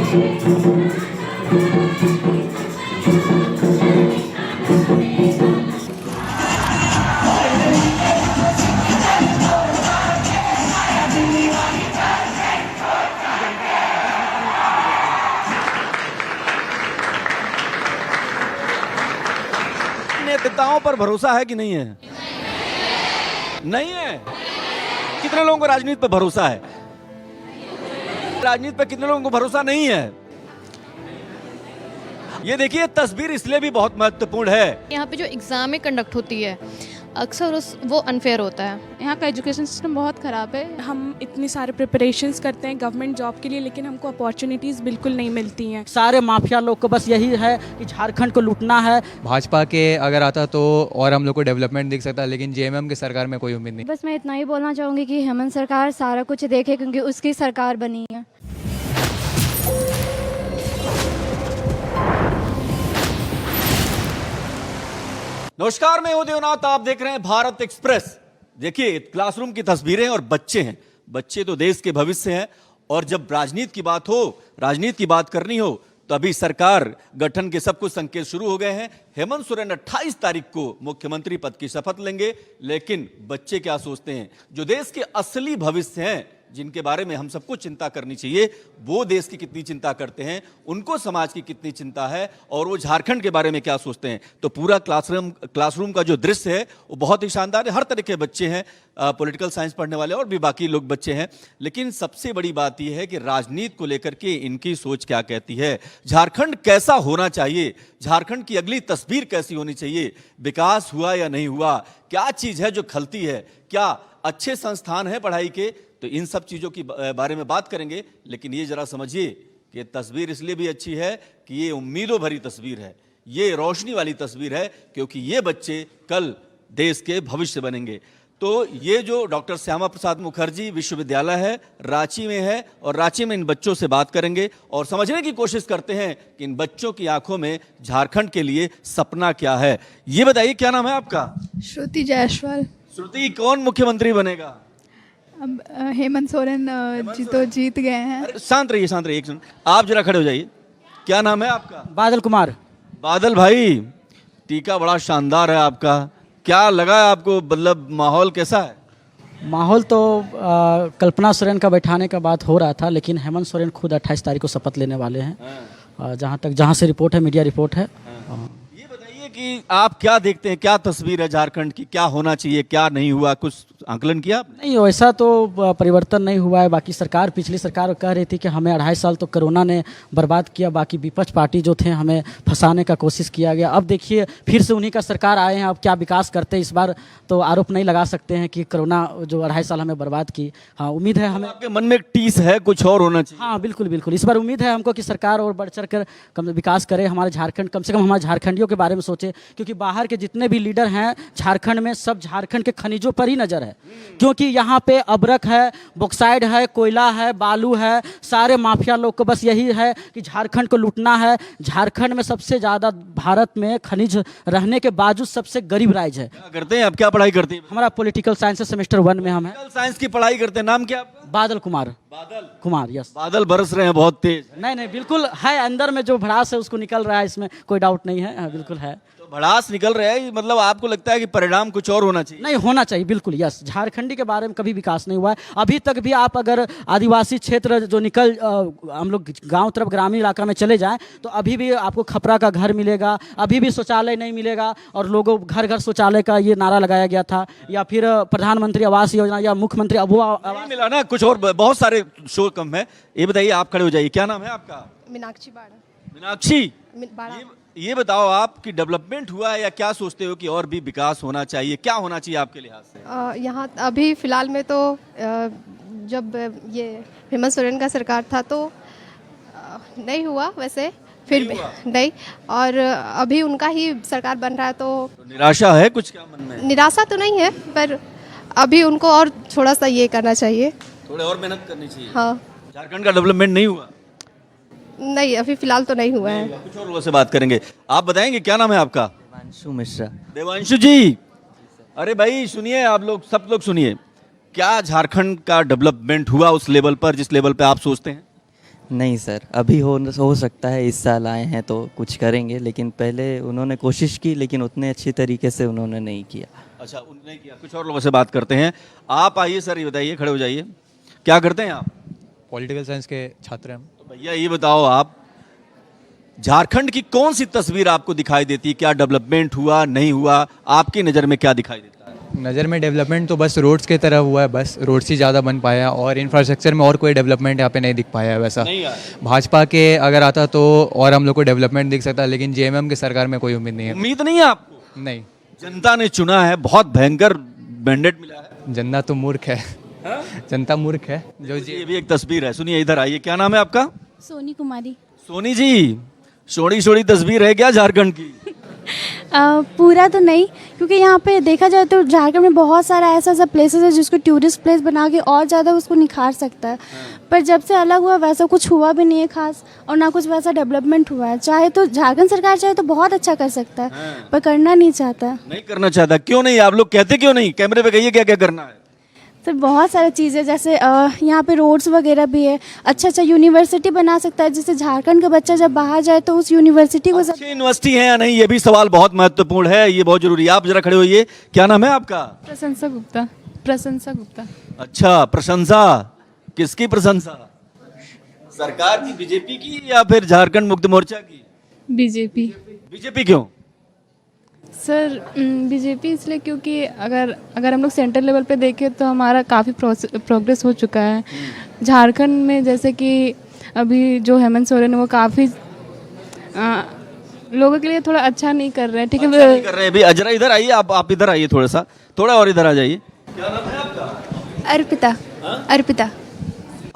नेताओं पर भरोसा है कि नहीं है? नहीं है। कितने लोगों को राजनीति पर भरोसा है? राजनीति पर कितने लोगों को भरोसा नहीं है? ये देखिए, तस्वीर इसलिए भी बहुत महत्वपूर्ण है। यहाँ पे जो एग्ज़ाम में कंडक्ट होती है अक्सर वो अनफेयर होता है। यहाँ का एजुकेशन सिस्टम बहुत ख़राब है। हम इतनी सारे प्रिपरेशंस करते हैं गवर्नमेंट जॉब के लिए, लेकिन हमको अपॉर्चुनिटीज़ बिल्कुल नहीं मिलती हैं। सारे माफिया लोग को बस यही है कि झारखंड को लूटना है। भाजपा के अगर आता तो और हम लोग को डेवलपमेंट दिख सकता है, लेकिन जेएमएम की सरकार में कोई उम्मीद नहीं। बस मैं इतना ही बोलना चाहूँगी कि हेमंत सरकार सारा कुछ देखे, क्योंकि उसकी सरकार बनी है। नमस्कार, मैं उदयनाथ, आप देख रहे हैं भारत एक्सप्रेस। देखिए, क्लासरूम की तस्वीरें और बच्चे हैं। बच्चे तो देश के भविष्य हैं, और जब राजनीति की बात हो, राजनीति की बात करनी हो, तो अभी सरकार गठन के सब कुछ संकेत शुरू हो गए हैं। हेमंत सोरेन 28 तारीख को मुख्यमंत्री पद की शपथ लेंगे, लेकिन बच्चे क्या सोचते हैं? जो देश के असली भविष्य हैं, जिनके बारे में हम सबको चिंता करनी चाहिए, वो देश की कितनी चिंता करते हैं, उनको समाज की कितनी चिंता है, और वो झारखंड के बारे में क्या सोचते हैं। तो पूरा क्लासरूम का जो दृश्य है वो बहुत ही शानदार है। हर तरह के बच्चे हैं, पॉलिटिकल साइंस पढ़ने वाले और भी बाकी लोग बच्चे हैं। लेकिन सबसे बड़ी बात यह है कि राजनीति को लेकर के इनकी सोच क्या कहती है। झारखंड कैसा होना चाहिए, झारखंड की अगली तस्वीर कैसी होनी चाहिए, विकास हुआ या नहीं हुआ, क्या चीज़ है जो खलती है, क्या अच्छे संस्थान हैं पढ़ाई के, तो इन सब चीज़ों की बारे में बात करेंगे। लेकिन ये जरा समझिए कि तस्वीर इसलिए भी अच्छी है कि ये उम्मीदों भरी तस्वीर है, ये रोशनी वाली तस्वीर है, क्योंकि ये बच्चे कल देश के भविष्य बनेंगे। तो ये जो डॉक्टर श्यामा प्रसाद मुखर्जी विश्वविद्यालय है, रांची में है, और रांची में इन बच्चों से बात करेंगे और समझने की कोशिश करते हैं कि इन बच्चों की आंखों में झारखंड के लिए सपना क्या है। ये बताइए, क्या नाम है आपका? श्रुति जायसवाल। श्रुति, कौन मुख्यमंत्री बनेगा? अब हेमंत सोरेन तो जीत गए हैं। शांत रहिए, शांत रहिए, एक मिनट आप जरा खड़े हो जाइए। क्या नाम है आपका? बादल कुमार। बादल भाई, टीका बड़ा शानदार है आपका, क्या लगा आपको? मतलब माहौल कैसा है? माहौल तो कल्पना सोरेन का बैठाने का बात हो रहा था, लेकिन हेमंत सोरेन खुद 28 तारीख को शपथ लेने वाले हैं। जहाँ से रिपोर्ट है, मीडिया रिपोर्ट है। ये बताइए कि आप क्या देखते हैं, क्या तस्वीर है झारखंड की, क्या होना चाहिए, क्या नहीं हुआ, कुछ आंकलन किया आपने? नहीं, वैसा तो परिवर्तन नहीं हुआ है। बाकी सरकार, पिछली सरकार कह रही थी कि हमें 2.5 साल तो कोरोना ने बर्बाद किया, बाकी विपक्ष पार्टी जो थे हमें फंसाने का कोशिश किया गया। अब देखिए, फिर से उन्हीं का सरकार आए हैं, अब क्या विकास करते हैं। इस बार तो आरोप नहीं लगा सकते हैं कि कोरोना जो 2.5 साल हमें बर्बाद की। हाँ, उम्मीद है हमें। आपके मन में एक टीस है, कुछ और होना चाहिए? हाँ, बिल्कुल बिल्कुल, इस बार उम्मीद है हमको कि सरकार और बढ़ चढ़ कर विकास करे, हमारे झारखंड, कम से कम हमारे झारखंडियों के बारे में सोचे। क्योंकि बाहर के जितने भी लीडर हैं झारखंड में, सब झारखंड के खनिजों पर ही नजर है। क्योंकि यहाँ पे अबरक है, बॉक्साइड है, कोयला है, बालू है। सारे माफिया लोग को बस यही है कि झारखंड को लूटना है। झारखंड में सबसे ज़्यादा भारत में खनिज रहने के बावजूद सबसे गरीब राज्य है। क्या करते हैं आप, क्या पढ़ाई करते हैं? हमारा पॉलिटिकल साइंस सेमेस्टर 1 में हम हैं। पॉलिटिकल साइंस की पढ़ाई करते हैं। नाम क्या आपका? बादल कुमार। बादल कुमार, यस। बादल बरस रहे हैं बहुत तेज। नहीं, बिल्कुल है, अंदर में जो भड़ास है उसको निकल रहा है, इसमें कोई डाउट नहीं है। हाँ, बिल्कुल है। तो भड़ास निकल रहा है, मतलब आपको लगता है कि परिणाम कुछ और होना चाहिए? नहीं, होना चाहिए, बिल्कुल, यस। झारखंडी के बारे में कभी विकास नहीं हुआ है अभी तक भी। आप अगर आदिवासी क्षेत्र जो हम लोग गांव तरफ, ग्रामीण इलाका में चले जाएं, तो अभी भी आपको खपरा का घर मिलेगा, अभी भी शौचालय नहीं मिलेगा। और लोगों घर घर शौचालय का ये नारा लगाया गया था, या फिर प्रधानमंत्री आवास योजना या मुख्यमंत्री नहीं मिला ना, कुछ और बहुत सारे शो कम है। ये बताइए, आप खड़े हो जाइए, क्या नाम है आपका? मीनाक्षी बाड़ा। मीनाक्षी, बाड़ा। ये बताओ, आपकी डेवलपमेंट हुआ है या क्या सोचते हो कि और भी विकास होना चाहिए, क्या होना चाहिए आपके लिहाज से? यहाँ अभी फिलहाल में तो जब ये हेमंत सोरेन का सरकार था तो नहीं हुआ, वैसे फिर भी नहीं, और अभी उनका ही सरकार बन रहा है तो निराशा है कुछ क्या मन में? निराशा तो नहीं है, पर अभी उनको और थोड़ा सा ये करना चाहिए, थोड़े और मेहनत करनी चाहिए। हाँ। झारखंड का डेवलपमेंट नहीं हुआ? नहीं, अभी फिलहाल तो नहीं हुआ है। कुछ और लोगों से बात करेंगे। आप बताएंगे, क्या नाम है आपका? देवांशु मिश्रा। देवांशु जी, अरे भाई सुनिए, आप लोग सब लोग सुनिए, क्या झारखंड का डेवलपमेंट हुआ उस लेवल पर जिस लेवल पे आप सोचते हैं? नहीं सर, अभी हो सकता है, इस साल आए हैं तो कुछ करेंगे, लेकिन पहले उन्होंने कोशिश की लेकिन उतने अच्छी तरीके से उन्होंने नहीं किया। अच्छा, उन्होंने किया। कुछ और लोगों से बात करते हैं। आप आइए सर, ये बताइए, खड़े हो जाइए। क्या करते हैं आप? पॉलिटिकल साइंस के छात्र हैं हम। तो भैया ये बताओ, आप झारखंड की कौन सी तस्वीर आपको दिखाई देती है? क्या डेवलपमेंट हुआ, नहीं हुआ? आपकी नज़र में क्या दिखाई देता है? नज़र में डेवलपमेंट तो बस रोड्स की तरह हुआ है, बस रोड्स ही ज़्यादा बन पाया, और इंफ्रास्ट्रक्चर में और कोई डेवलपमेंट यहाँ पे नहीं दिख पाया है वैसा। नहीं आया। भाजपा के अगर आता तो और हम लोग को डेवलपमेंट दिख सकता, लेकिन जेएमएम की सरकार में कोई उम्मीद नहीं है। उम्मीद नहीं है आपको? नहीं, जनता ने चुना है, बहुत भयंकर मैंडेट मिला है। जनता तो मूर्ख है। जनता मूर्ख है जो ये भी एक तस्वीर है, सुनिए, इधर आइए। क्या नाम है आपका? सोनी कुमारी। सोनी जी, सोनी सोनी तस्वीर है क्या झारखंड की? पूरा तो नहीं, क्योंकि यहाँ पे देखा जाए तो झारखंड में बहुत सारा ऐसा प्लेसेस है जिसको टूरिस्ट प्लेस बना के और ज़्यादा उसको निखार सकता है। पर जब से अलग हुआ वैसा कुछ हुआ भी नहीं है खास, और ना कुछ वैसा डेवलपमेंट हुआ है। चाहे तो झारखंड सरकार चाहे तो बहुत अच्छा कर सकता है, पर करना नहीं चाहता। नहीं करना चाहता? क्यों नहीं? आप लोग कहते क्यों नहीं? कैमरे पे कहिए क्या क्या करना है। सर बहुत सारी चीज़ें, जैसे यहाँ पे रोड्स वगैरह भी है, अच्छा यूनिवर्सिटी बना सकता है, जिससे झारखंड का बच्चा जब बाहर जाए तो उस यूनिवर्सिटी को अच्छी यूनिवर्सिटी है या नहीं, ये भी सवाल बहुत महत्वपूर्ण है, ये बहुत जरूरी है। आप जरा खड़े होइए। क्या नाम है आपका? प्रशंसा गुप्ता। प्रशंसा गुप्ता। अच्छा, प्रशंसा। किसकी प्रशंसा? सरकार की, बीजेपी की, या फिर झारखंड मुक्ति मोर्चा की? बीजेपी। बीजेपी क्यों? सर बीजेपी इसलिए क्योंकि अगर हम लोग सेंट्रल लेवल पे देखें तो हमारा काफ़ी प्रोग्रेस हो चुका है। झारखंड में जैसे कि अभी जो हेमंत सोरेन है वो काफ़ी लोगों के लिए थोड़ा अच्छा नहीं कर रहे हैं। ठीक है, अच्छा नहीं कर रहे हैं अभी। जरा इधर आइए, आप इधर आइए, थोड़ा और इधर आ जाइए। क्या नाम है आपका? अर्पिता। अर्पिता।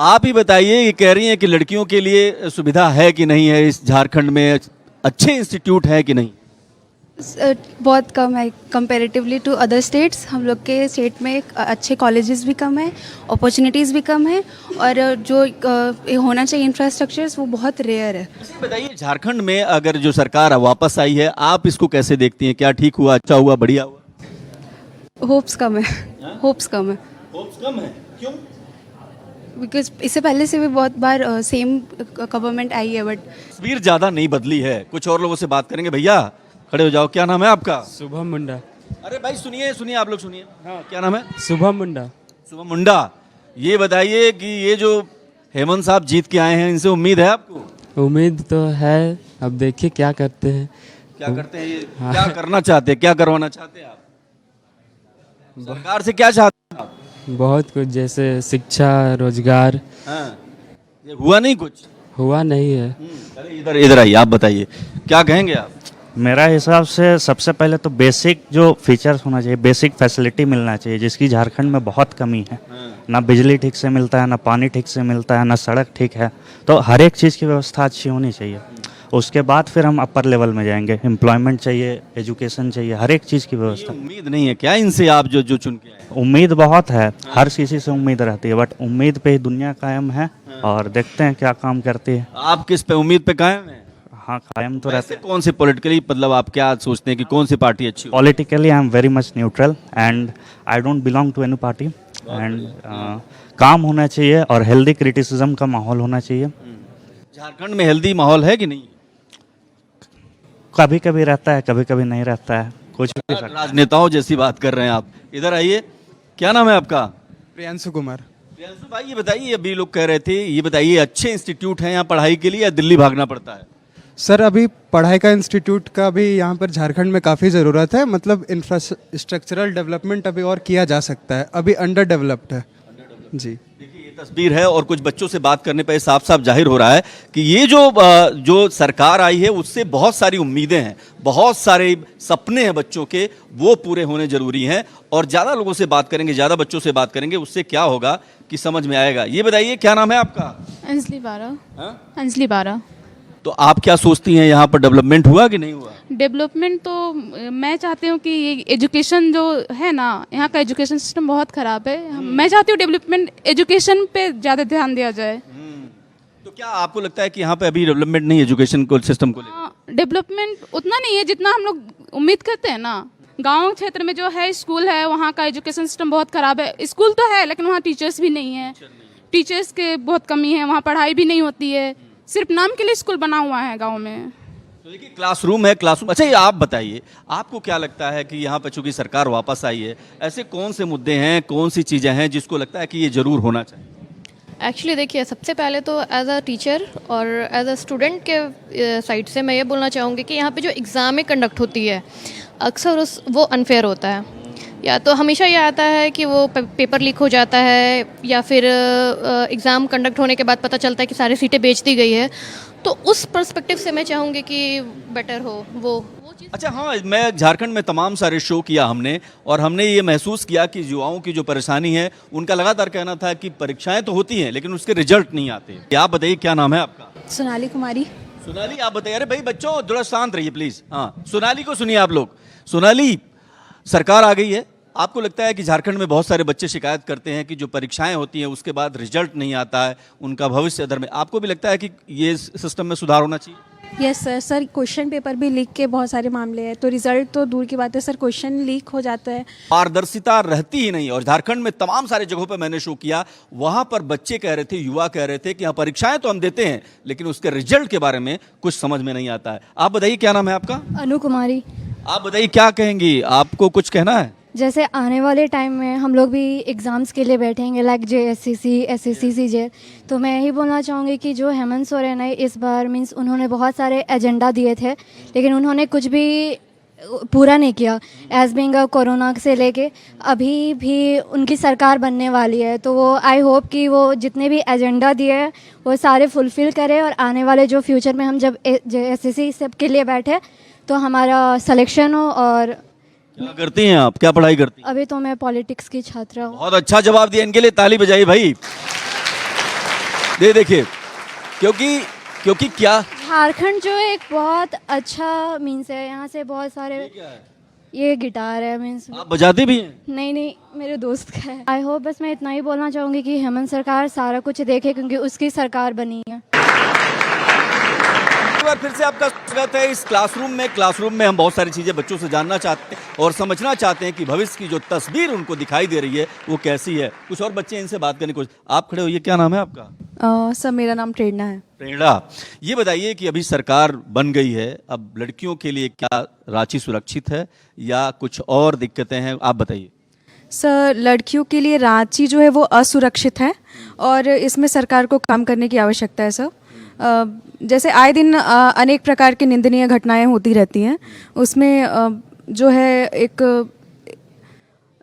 आप ही बताइए, ये कह रही हैं कि लड़कियों के लिए सुविधा है कि नहीं है इस झारखंड में, अच्छे इंस्टीट्यूट है कि नहीं? बहुत कम है कंपैरेटिवली टू अदर स्टेट्स। हम लोग के स्टेट में अच्छे कॉलेजेस भी कम है, अपॉर्चुनिटीज़ भी कम है, और जो होना चाहिए इंफ्रास्ट्रक्चर्स वो बहुत रेयर है। बताइए, झारखंड में अगर जो सरकार वापस आई है, आप इसको कैसे देखती हैं? क्या ठीक हुआ, अच्छा हुआ, बढ़िया हुआ? होप्स कम है। होप्स कम है। होप्स कम है? क्यों? बिकॉज इससे पहले से भी बहुत बार सेम गवर्नमेंट आई है, बट तस्वीर ज़्यादा नहीं बदली है। कुछ और लोगों से बात करेंगे। भैया खड़े हो जाओ। क्या नाम है आपका? शुभम मुंडा। अरे भाई सुनिए, आप लोग सुनिए। हाँ, क्या नाम है? शुभम मुंडा। शुभम मुंडा, ये बताइए कि ये जो हेमंत साहब जीत के आए हैं, इनसे उम्मीद है आपको? उम्मीद तो है, अब देखिए क्या करते हैं। क्या करते हैं ये? क्या करना चाहते हैं, क्या करवाना चाहते हैं आप सरकार से? क्या चाहते हैं आप? बहुत कुछ, जैसे शिक्षा, रोजगार। हाँ, ये हुआ नहीं कुछ? हुआ नहीं है। अरे इधर आइए, आप बताइए, क्या कहेंगे आप? मेरा हिसाब से सबसे पहले तो बेसिक जो फीचर्स होना चाहिए, बेसिक फैसिलिटी मिलना चाहिए, जिसकी झारखंड में बहुत कमी है। ना बिजली ठीक से मिलता है, ना पानी ठीक से मिलता है, ना सड़क ठीक है। तो हर एक चीज़ की व्यवस्था अच्छी होनी चाहिए। उसके बाद फिर हम अपर लेवल में जाएंगे। एम्प्लॉयमेंट चाहिए, एजुकेशन चाहिए, हर एक चीज़ की व्यवस्था। उम्मीद नहीं है क्या इनसे? आप जो चुन के आए? उम्मीद बहुत है, हर किसी से उम्मीद रहती है, बट उम्मीद पे ही दुनिया कायम है, और देखते हैं क्या काम करती है। आप किस पे उम्मीद पे कायम है? हाँ, कायम तो रहते। कौन से पॉलिटिकली, मतलब आप क्या सोचते हैं कि कौन सी पार्टी अच्छी हो? Politically I am very much neutral and I don't belong to any party, and काम होना चाहिए और हेल्दी क्रिटिसिज्म का माहौल होना चाहिए। झारखंड में हेल्दी माहौल है कि नहीं? कभी कभी रहता है, कभी कभी नहीं रहता है, कुछ भी सकता है। राजनेताओं जैसी बात कर रहे हैं आप। इधर आइए। क्या नाम है आपका? प्रियांशु कुमार। प्रियांशु भाई, ये बताइए, अभी लोग कह रहे थे, ये बताइए, अच्छे इंस्टीट्यूट हैं यहाँ पढ़ाई के लिए या दिल्ली भागना पड़ता है? सर अभी पढ़ाई का इंस्टीट्यूट का भी यहाँ पर झारखंड में काफ़ी ज़रूरत है। मतलब इंफ्रास्ट्रक्चरल डेवलपमेंट अभी और किया जा सकता है, अभी अंडर डेवलप्ड है जी। देखिए, ये तस्वीर है, और कुछ बच्चों से बात करने पर साफ साफ जाहिर हो रहा है कि ये जो सरकार आई है उससे बहुत सारी उम्मीदें हैं, बहुत सारे सपने हैं बच्चों के, वो पूरे होने जरूरी हैं। और ज़्यादा लोगों से बात करेंगे, ज़्यादा बच्चों से बात करेंगे, उससे क्या होगा कि समझ में आएगा। ये बताइए, क्या नाम है आपका? अंजलि बारा। अंजलि बारा। तो आप क्या सोचती हैं, यहाँ पर डेवलपमेंट हुआ कि नहीं हुआ? डेवलपमेंट तो मैं चाहती हूँ कि ये एजुकेशन जो है ना, यहाँ का एजुकेशन सिस्टम बहुत ख़राब है। मैं चाहती हूँ डेवलपमेंट एजुकेशन पे ज़्यादा ध्यान दिया जाए। तो क्या आपको लगता है कि यहाँ पे अभी डेवलपमेंट नहीं, एजुकेशन को सिस्टम को लेकर? डेवलपमेंट उतना नहीं है जितना हम लोग उम्मीद करते हैं ना। गांव क्षेत्र में जो है स्कूल है, वहाँ का एजुकेशन सिस्टम बहुत ख़राब है। स्कूल तो है लेकिन वहाँ टीचर्स भी नहीं है, टीचर्स के बहुत कमी है, वहाँ पढ़ाई भी नहीं होती है, सिर्फ नाम के लिए स्कूल बना हुआ है गांव में। तो देखिए क्लासरूम है, क्लासरूम। अच्छा ये आप बताइए, आपको क्या लगता है कि यहाँ पर चूंकि सरकार वापस आई है, ऐसे कौन से मुद्दे हैं, कौन सी चीज़ें हैं जिसको लगता है कि ये ज़रूर होना चाहिए? एक्चुअली देखिए, सबसे पहले तो एज अ टीचर और एज अ स्टूडेंट के साइड से मैं ये बोलना चाहूँगी कि यहाँ पे जो एग्ज़ामें कंडक्ट होती है अक्सर वो अनफेयर होता है। या तो हमेशा ये आता है कि वो पेपर लीक हो जाता है, या फिर एग्ज़ाम कंडक्ट होने के बाद पता चलता है कि सारी सीटें बेच दी गई है। तो उस पर्सपेक्टिव से मैं चाहूँगी कि बेटर हो वो चीज़। अच्छा हाँ, मैं झारखंड में तमाम सारे शो किया हमने, और हमने ये महसूस किया कि युवाओं की जो परेशानी है, उनका लगातार कहना था कि परीक्षाएं तो होती हैं लेकिन उसके रिजल्ट नहीं आते। आप बताइए क्या नाम है आपका? सोनाली कुमारी। सोनाली, आप बताइए। अरे भाई बच्चों थोड़ा शांत रहिए प्लीज। हाँ, सोनाली को सुनिए आप लोग। सोनाली, सरकार आ गई है, आपको लगता है कि झारखंड में बहुत सारे बच्चे शिकायत करते हैं कि जो परीक्षाएं होती हैं उसके बाद रिजल्ट नहीं आता है, उनका भविष्य अधर में। आपको भी लगता है कि ये सिस्टम में सुधार होना चाहिए? यस सर, क्वेश्चन पेपर भी लीक के बहुत सारे मामले हैं, तो रिजल्ट तो दूर की बात है सर, क्वेश्चन लीक हो जाता है। पारदर्शिता रहती ही नहीं। और झारखंड में तमाम सारे जगहों पर मैंने शो किया, वहां पर बच्चे कह रहे थे, युवा कह रहे थे कि हाँ परीक्षाएं तो हम देते हैं लेकिन उसके रिजल्ट के बारे में कुछ समझ में नहीं आता है। आप बताइए क्या नाम है आपका? अनु कुमारी। आप बताइए क्या कहेंगी, आपको कुछ कहना है? जैसे आने वाले टाइम में हम लोग भी एग्ज़ाम्स के लिए बैठेंगे, लाइक JSCC, SSC, CJ, तो मैं यही बोलना चाहूँगी कि जो हेमंत सोरेन है इस बार मीन्स उन्होंने बहुत सारे एजेंडा दिए थे लेकिन उन्होंने कुछ भी पूरा नहीं किया। एज बिंग कोरोना से लेके अभी भी उनकी सरकार बनने वाली है, तो वो आई होप कि वो जितने भी एजेंडा दिए हैं वो सारे फुलफ़िल करे, और आने वाले जो फ्यूचर में हम जब JSCC सब के लिए बैठे तो हमारा सिलेक्शन हो। और क्या करती हैं आप, क्या पढ़ाई करती हैं? अभी तो मैं पॉलिटिक्स की छात्रा हूँ। बहुत अच्छा जवाब दिया, इनके लिए ताली बजाइए भाई। देखिए क्योंकि क्या झारखंड जो एक बहुत अच्छा मीन्स है, यहाँ से बहुत सारे ये गिटार है मीन्स। आप बजाते भी हैं? नहीं, मेरे दोस्त का है। आई होप, बस मैं इतना ही बोलना चाहूँगी कि हेमंत सरकार सारा कुछ देखे क्योंकि उसकी सरकार बनी है। एक बार फिर से आपका स्वागत है इस क्लासरूम में हम बहुत सारी चीजें बच्चों से जानना चाहते हैं और समझना चाहते हैं कि भविष्य की जो तस्वीर उनको दिखाई दे रही है वो कैसी है। कुछ और बच्चे इनसे बात करने को। आप खड़े होइए, क्या नाम है आपका? सर मेरा नाम प्रेरणा है। प्रेरणा, ये बताइए कि अभी सरकार बन गई है, अब लड़कियों के लिए क्या रांची सुरक्षित है या कुछ और दिक्कतें हैं, आप बताइए। सर लड़कियों के लिए रांची जो है वो असुरक्षित है और इसमें सरकार को काम करने की आवश्यकता है सर। जैसे आए दिन अनेक प्रकार की निंदनीय घटनाएं होती रहती हैं, उसमें जो है एक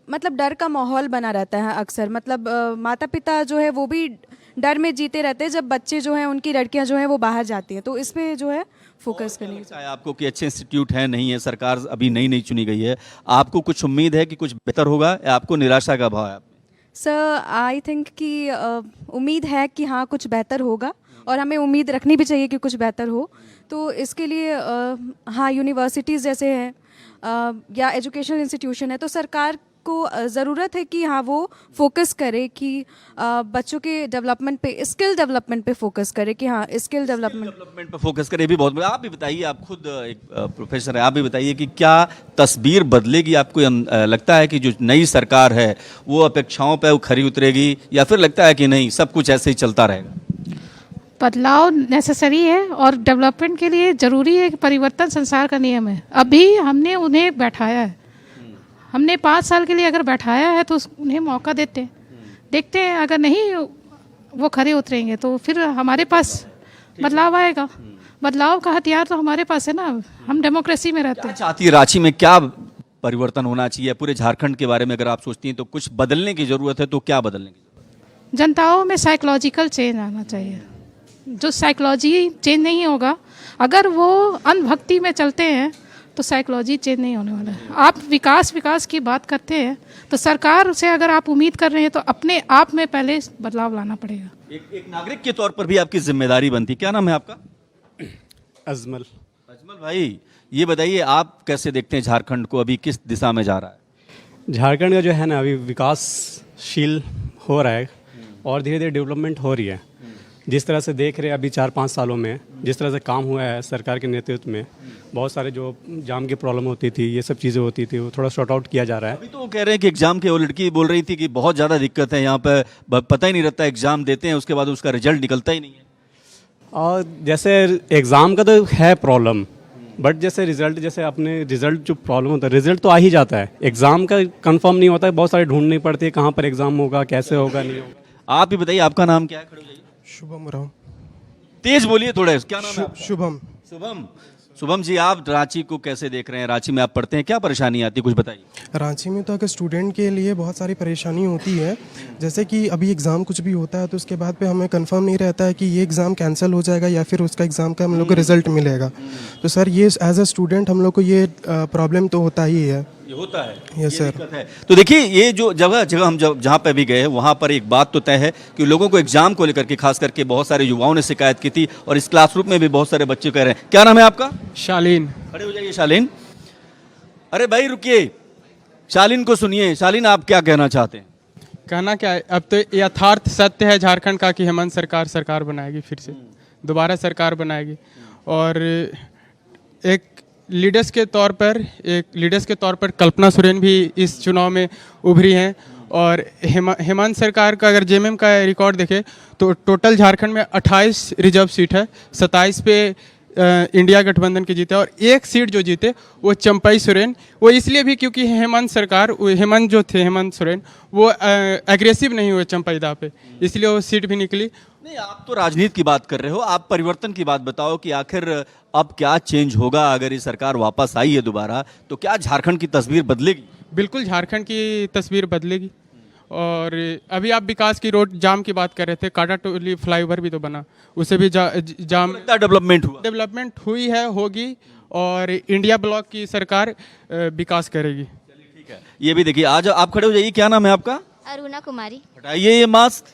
मतलब डर का माहौल बना रहता है अक्सर। मतलब माता पिता जो है वो भी डर में जीते रहते हैं जब बच्चे जो हैं उनकी लड़कियां जो हैं वो बाहर जाती हैं, तो इस पे जो है फोकस करनी चाहिए। आपको कि अच्छे इंस्टीट्यूट है नहीं है, सरकार अभी नई चुनी गई है, आपको कुछ उम्मीद है कि कुछ बेहतर होगा या आपको निराशा का भाव है? सर आई थिंक कि उम्मीद है कि हाँ कुछ बेहतर होगा और हमें उम्मीद रखनी भी चाहिए कि कुछ बेहतर हो। तो इसके लिए हाँ यूनिवर्सिटीज़ जैसे हैं या एजुकेशनल इंस्टीट्यूशन है, तो सरकार को ज़रूरत है कि हाँ वो फोकस करे कि बच्चों के डेवलपमेंट पे, स्किल डेवलपमेंट पे फोकस करे कि हाँ स्किल डेवलपमेंट पे फोकस करे भी बहुत। आप भी बताइए, आप खुद एक प्रोफेसर है, आप भी बताइए कि क्या तस्वीर बदलेगी? आपको लगता है कि जो नई सरकार है वो अपेक्षाओं पे खरी उतरेगी या फिर लगता है कि नहीं सब कुछ ऐसे ही चलता रहेगा? बदलाव नेसेसरी है और डेवलपमेंट के लिए ज़रूरी है कि परिवर्तन संसार का नियम है। अभी हमने उन्हें बैठाया है, हमने 5 साल के लिए अगर बैठाया है तो उन्हें मौका देते हैं, देखते हैं अगर नहीं वो खरे उतरेंगे तो फिर हमारे पास बदलाव आएगा। बदलाव का हथियार तो हमारे पास है ना, हम डेमोक्रेसी में रहते हैं। चाहती है रांची में क्या परिवर्तन होना चाहिए? पूरे झारखंड के बारे में अगर आप सोचती हैं तो कुछ बदलने की ज़रूरत है, तो क्या बदलने की जरूरत है? जनताओं में साइकोलॉजिकल चेंज आना चाहिए। जो साइकोलॉजी चेंज नहीं होगा, अगर वो अनभक्ति में चलते हैं तो साइकोलॉजी चेंज नहीं होने वाला है। आप विकास की बात करते हैं तो सरकार से अगर आप उम्मीद कर रहे हैं तो अपने आप में पहले बदलाव लाना पड़ेगा। एक नागरिक के तौर पर भी आपकी जिम्मेदारी बनती। क्या नाम है आपका? अजमल। अजमल भाई, ये बताइए आप कैसे देखते हैं झारखंड को, अभी किस दिशा में जा रहा है? झारखंड का जो है ना अभी विकासशील हो रहा है और धीरे धीरे डेवलपमेंट हो रही है। जिस तरह से देख रहे हैं अभी 4-5 सालों में जिस तरह से काम हुआ है सरकार के नेतृत्व में, बहुत सारे जो जाम की प्रॉब्लम होती थी, ये सब चीज़ें होती थी, वो थोड़ा शॉर्ट आउट किया जा रहा है। अभी तो वो कह रहे हैं कि एग्जाम के, वो लड़की बोल रही थी कि बहुत ज़्यादा दिक्कत है यहाँ पे, पता ही नहीं रहता, एग्जाम देते हैं उसके बाद उसका रिजल्ट निकलता ही नहीं है। और जैसे एग्ज़ाम का तो है प्रॉब्लम, बट जैसे रिजल्ट, जैसे अपने रिजल्ट जो प्रॉब्लम होता है, रिजल्ट तो आ ही जाता है, एग्ज़ाम का कंफर्म नहीं होता है, बहुत सारे ढूंढनी पड़ती है कहाँ पर एग्ज़ाम होगा, कैसे होगा, नहीं होगा। आप ही बताइए, आपका नाम क्या है? खड़े हो जाइए। शुभम राव। तेज बोलिए थोड़ा, क्या नाम है आपका? शुभम। शुभम। शुभम जी, आप रांची को कैसे देख रहे हैं? रांची में आप पढ़ते हैं, क्या परेशानी आती है, कुछ बताइए। रांची में तो अगर स्टूडेंट के लिए बहुत सारी परेशानी होती है, जैसे कि अभी एग्ज़ाम कुछ भी होता है तो उसके बाद पे हमें कंफर्म नहीं रहता है कि ये एग्ज़ाम कैंसिल हो जाएगा या फिर उसका एग्ज़ाम का हम लोग को रिजल्ट मिलेगा। तो सर ये एज अ स्टूडेंट हम लोग को ये प्रॉब्लम तो होता ही है। ये होता है, यस सर। दिक्कत है। तो देखिए, ये जो जगह हम जहाँ पे भी गए वहाँ पर एक बात तो तय है कि लोगों को एग्जाम को लेकर के खास करके बहुत सारे युवाओं ने शिकायत की थी, और इस क्लासरूम में भी बहुत सारे बच्चे कह रहे हैं। क्या नाम है आपका? शालीन। खड़े हो जाइए शालीन। अरे भाई रुकिए, शालीन को सुनिए। शालीन, आप क्या कहना चाहते हैं? कहना क्या है, अब तो यथार्थ सत्य है झारखंड का कि हेमंत सरकार बनाएगी, फिर से दोबारा सरकार बनाएगी। और एक लीडर्स के तौर पर कल्पना सोरेन भी इस चुनाव में उभरी हैं। और हेमंत सरकार का अगर जेएमएम का रिकॉर्ड देखें तो टोटल झारखंड में 28 रिजर्व सीट है, 27 पे इंडिया गठबंधन के जीते, और एक सीट जो जीते वो चंपई सोरेन, वो इसलिए भी क्योंकि हेमंत सोरेन वो एग्रेसिव नहीं हुए चंपईदा पे, इसलिए वो सीट भी निकली। नहीं, आप तो राजनीति की बात कर रहे हो, आप परिवर्तन की बात बताओ कि आखिर अब क्या चेंज होगा अगर ये सरकार वापस आई है दोबारा, तो क्या झारखंड की तस्वीर बदलेगी? बिल्कुल झारखंड की तस्वीर बदलेगी। और अभी आप विकास की रोड जाम की बात कर रहे थे, काटाटोली फ्लाईओवर भी तो बना, उसे भी जाम डेवलपमेंट हुई है, होगी, और इंडिया ब्लॉक की सरकार विकास करेगी। ठीक है, ये भी देखिए। आज आप खड़े हो जाइए, क्या नाम है आपका? अरुणा कुमारी। हटाइए ये मास्क,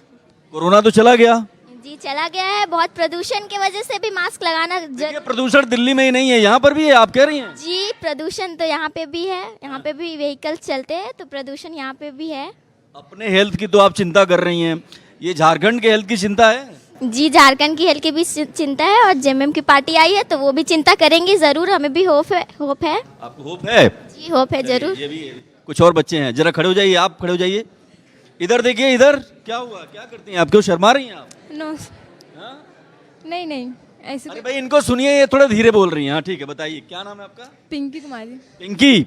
कोरोना तो चला गया जी, चला गया है। बहुत प्रदूषण की वजह से भी मास्क लगाना प्रदूषण दिल्ली में ही नहीं है, यहाँ पर भी है, आप कह रही हैं? जी, प्रदूषण तो यहाँ पे भी है, यहाँ पे भी व्हीकल्स चलते हैं, तो प्रदूषण यहाँ पे भी है। अपने हेल्थ की तो आप चिंता कर रही हैं, ये झारखंड के हेल्थ की चिंता है? जी, झारखंड की हेल्थ की भी चिंता है, और जेएमएम की पार्टी आई है तो वो भी चिंता करेंगे जरूर, हमें भी होप है। आपको होप है? जी, होप है जरूर। ये भी कुछ और बच्चे हैं, जरा खड़े हो जाइए, आप खड़े हो जाइए, इधर देखिए, इधर। क्या हुआ, क्या करती हैं आप, क्यों शर्मा रही हैं आप? नो, नहीं ऐसे। अरे भाई इनको सुनिए, ये थोड़ा धीरे बोल रही हैं। हाँ ठीक है, बताइए क्या नाम है आपका? पिंकी कुमारी। पिंकी,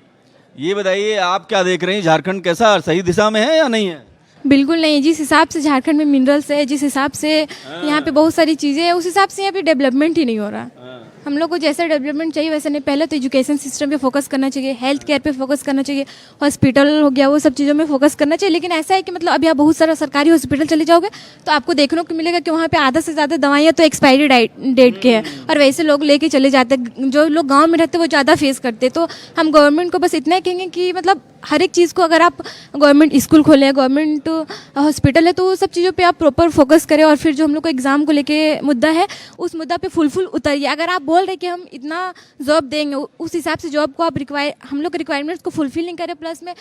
ये बताइए आप क्या देख रहे हैं, झारखंड कैसा, सही दिशा में है या नहीं है? बिल्कुल नहीं, जिस हिसाब से झारखंड में मिनरल्स है, जिस हिसाब से यहाँ पे बहुत सारी चीज़ें हैं, उस हिसाब से यहाँ पे डेवलपमेंट ही नहीं हो रहा। हम लोग को जैसा डेवलपमेंट चाहिए वैसा नहीं। पहले तो एजुकेशन सिस्टम पे फोकस करना चाहिए, हेल्थ केयर पे फोकस करना चाहिए, हॉस्पिटल हो गया, वो सब चीज़ों में फोकस करना चाहिए। लेकिन ऐसा है कि मतलब अभी आप बहुत सारा सरकारी हॉस्पिटल चले जाओगे तो आपको देखने को मिलेगा कि वहाँ पे आधा से ज़्यादा दवाइयाँ तो एक्सपायरी डेट के हैं, और वैसे लोग लेके चले जाते हैं। जो लोग गाँव में रहते हैं वो ज़्यादा फेस करते हैं। तो हम गवर्नमेंट को बस इतना ही कहेंगे कि मतलब हर एक चीज़ को, अगर आप गवर्नमेंट स्कूल खोले, गवर्नमेंट हॉस्पिटल है, तो वो सब चीज़ों पे आप प्रॉपर फोकस करें। और फिर जो हम लोग को एग्ज़ाम को लेके मुद्दा है, उस मुद्दा पे फुल उतरिए। अगर आप बोल रहे कि हम इतना जॉब देंगे, उस हिसाब से जॉब को आप हम लोग रिक्वायरमेंट्स को फुलफिल नहीं करें, प्लस में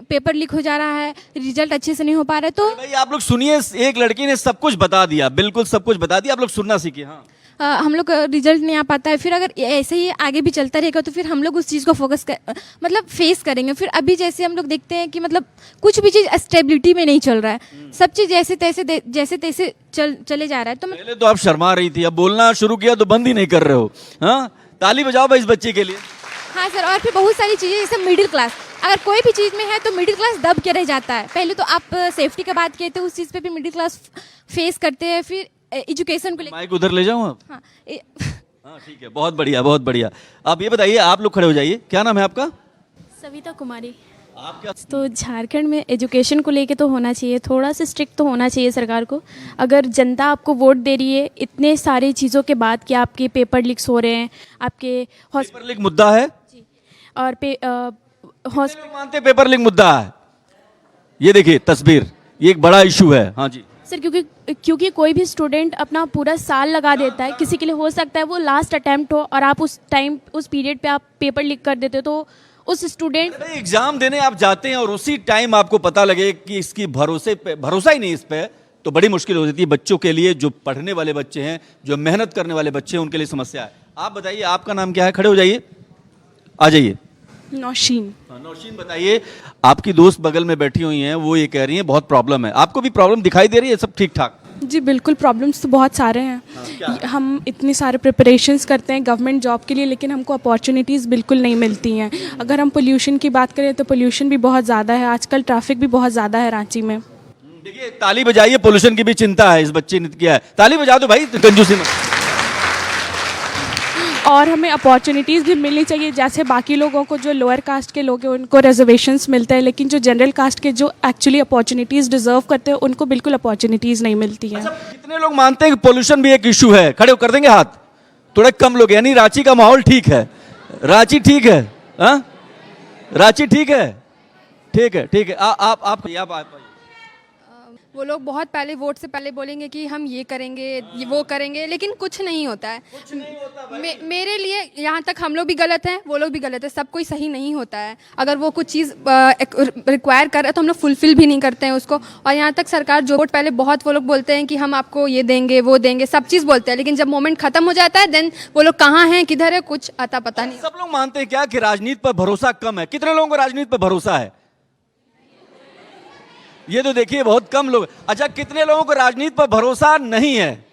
पेपर लीक हो जा रहा है, रिजल्ट अच्छे से नहीं हो पा रहा है। तो भाई आप लोग सुनिए, एक लड़की ने सब कुछ बता दिया, बिल्कुल सब कुछ बता दिया, आप लोग सुनना सीखिए। हाँ, हम लोग रिजल्ट नहीं आ पाता है। फिर अगर ऐसे ही आगे भी चलता रहेगा तो फिर हम लोग उस चीज़ को मतलब फेस करेंगे। फिर अभी जैसे हम लोग देखते हैं कि मतलब कुछ भी चीज़ स्टेबिलिटी में नहीं चल रहा है, सब चीज़ जैसे तैसे चले जा रहा है। तो पहले तो आप शर्मा रही थी, अब बोलना शुरू किया तो बंद ही नहीं कर रहे हो। हाँ, ताली बजाओ भाई इस बच्चे के लिए। हाँ सर, और फिर बहुत सारी चीज़ें, जैसे मिडिल क्लास, अगर कोई भी चीज़ में है तो मिडिल क्लास दब के रह जाता है। पहले तो आप सेफ्टी की बात किए थे, उस चीज़ पे भी मिडिल क्लास फेस करते हैं। फिर एजुकेशन को लेकर, माइक उधर ले जाऊँ आप? हाँ हाँ ठीक है, बहुत बढ़िया, बहुत बढ़िया। आप ये बताइए, आप लोग खड़े हो जाइए, क्या नाम है आपका? सविता कुमारी। आप क्या? तो झारखंड में एजुकेशन को लेके तो होना चाहिए, थोड़ा सा स्ट्रिक्ट तो होना चाहिए सरकार को। अगर जनता आपको वोट दे रही है इतने सारी चीज़ों के बाद कि आपके पेपर लीक्स हो रहे हैं, आपके पेपर लीक मुद्दा है जी, और लोग मानते पेपर लीक मुद्दा है। ये देखिए तस्वीर, ये एक बड़ा इशू है। हाँ जी सर, क्योंकि कोई भी स्टूडेंट अपना पूरा साल लगा देता है, किसी के लिए हो सकता है वो लास्ट अटेम्प्ट हो, और आप उस पीरियड पे आप पेपर लीक कर देते हो, तो उस स्टूडेंट एग्जाम देने आप जाते हैं और उसी टाइम आपको पता लगे कि इसकी भरोसा ही नहीं इस पे, तो बड़ी मुश्किल हो जाती है बच्चों के लिए, जो पढ़ने वाले बच्चे हैं, जो मेहनत करने वाले बच्चे हैं, उनके लिए समस्या है। आप बताइए, आपका नाम क्या है? खड़े हो जाइए, आ जाइए। नौशीन। नौशीन, बताइए, आपकी दोस्त बगल में बैठी हुई हैं, वो ये कह रही हैं बहुत प्रॉब्लम है, आपको भी प्रॉब्लम दिखाई दे रही है? सब ठीक ठाक? जी बिल्कुल, प्रॉब्लम्स तो बहुत सारे हैं। हम इतनी सारे प्रिपरेशंस करते हैं गवर्नमेंट जॉब के लिए, लेकिन हमको अपॉर्चुनिटीज़ बिल्कुल नहीं मिलती हैं। अगर हम पोल्यूशन की बात करें तो पोल्यूशन भी बहुत ज़्यादा है, आजकल ट्रैफिक भी बहुत ज़्यादा है रांची में। देखिए, ताली बजाइए, पोल्यूशन की भी चिंता है, इस बच्चे ने किया है, ताली बजा दो भाई, कंजूसी मत। और हमें अपॉर्चुनिटीज़ भी मिलनी चाहिए, जैसे बाकी लोगों को, जो लोअर कास्ट के लोग हैं उनको रिजर्वेशंस मिलते हैं, लेकिन जो जनरल कास्ट के जो एक्चुअली अपॉर्चुनिटीज़ डिजर्व करते हैं उनको बिल्कुल अपॉर्चुनिटीज़ नहीं मिलती हैं। अच्छा, कितने लोग मानते हैं कि पोल्यूशन भी एक इशू है? खड़े कर देंगे हाथ? थोड़े कम लोग, यानी रांची का माहौल ठीक है, रांची ठीक है, हाँ रांची ठीक है, ठीक है, ठीक है। आप वो लोग बहुत पहले वोट से पहले बोलेंगे कि हम ये करेंगे, वो करेंगे, लेकिन कुछ नहीं होता है। मेरे लिए यहाँ तक हम लोग भी गलत हैं, वो लोग भी गलत है, सब कोई सही नहीं होता है। अगर वो कुछ चीज़ रिक्वायर कर रहे हैं तो हम लोग फुलफिल भी नहीं करते हैं उसको। और यहाँ तक सरकार जो वोट पहले बहुत वो लोग बोलते हैं कि हम आपको ये देंगे, वो देंगे, सब चीज़ बोलते हैं, लेकिन जब मोमेंट खत्म हो जाता है देन वो लोग कहाँ हैं, किधर है, कुछ आता पता नहीं। सब लोग मानते हैं क्या कि राजनीति पर भरोसा कम है? कितने लोगों को राजनीति पर भरोसा है? ये तो देखिए बहुत कम लोग। अच्छा, कितने लोगों को राजनीति पर भरोसा नहीं है?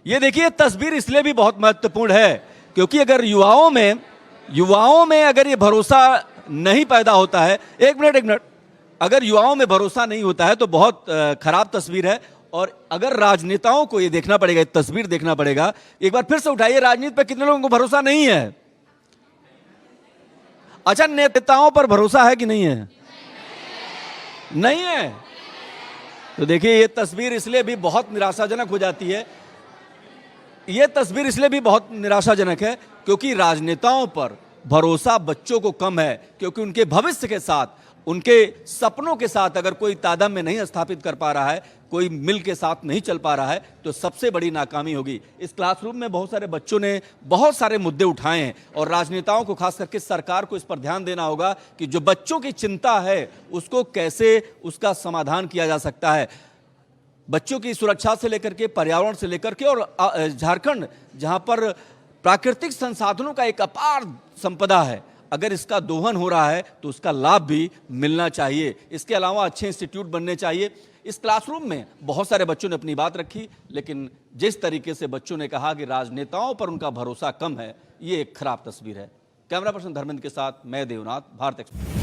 ये देखिए, तस्वीर इसलिए भी बहुत महत्वपूर्ण है क्योंकि अगर युवाओं में अगर ये भरोसा नहीं पैदा होता है, एक मिनट, अगर युवाओं में भरोसा नहीं होता है तो बहुत खराब तस्वीर है। और अगर राजनेताओं को ये देखना पड़ेगा, तस्वीर देखना पड़ेगा। एक बार फिर से उठाइए, राजनीति पर कितने लोगों को भरोसा नहीं है? अच्छा, नेताओं पर भरोसा है कि नहीं है? नहीं है। तो देखिए, ये तस्वीर इसलिए भी बहुत निराशाजनक हो जाती है, ये तस्वीर इसलिए भी बहुत निराशाजनक है क्योंकि राजनेताओं पर भरोसा बच्चों को कम है, क्योंकि उनके भविष्य के साथ, उनके सपनों के साथ अगर कोई तादाद नहीं स्थापित कर पा रहा है, कोई मिल के साथ नहीं चल पा रहा है, तो सबसे बड़ी नाकामी होगी। इस क्लासरूम में बहुत सारे बच्चों ने बहुत सारे मुद्दे उठाए हैं और राजनेताओं को, खास करके सरकार को इस पर ध्यान देना होगा कि जो बच्चों की चिंता है उसको कैसे उसका समाधान किया जा सकता है। बच्चों की सुरक्षा से लेकर के, पर्यावरण से लेकर के, और झारखंड जहां पर प्राकृतिक संसाधनों का एक अपार संपदा है, अगर इसका दोहन हो रहा है तो उसका लाभ भी मिलना चाहिए। इसके अलावा अच्छे इंस्टीट्यूट बनने चाहिए। इस क्लासरूम में बहुत सारे बच्चों ने अपनी बात रखी, लेकिन जिस तरीके से बच्चों ने कहा कि राजनेताओं पर उनका भरोसा कम है, ये एक खराब तस्वीर है। कैमरा पर्सन धर्मेंद्र के साथ मैं देवनाथ, भारत एक्सप्रेस।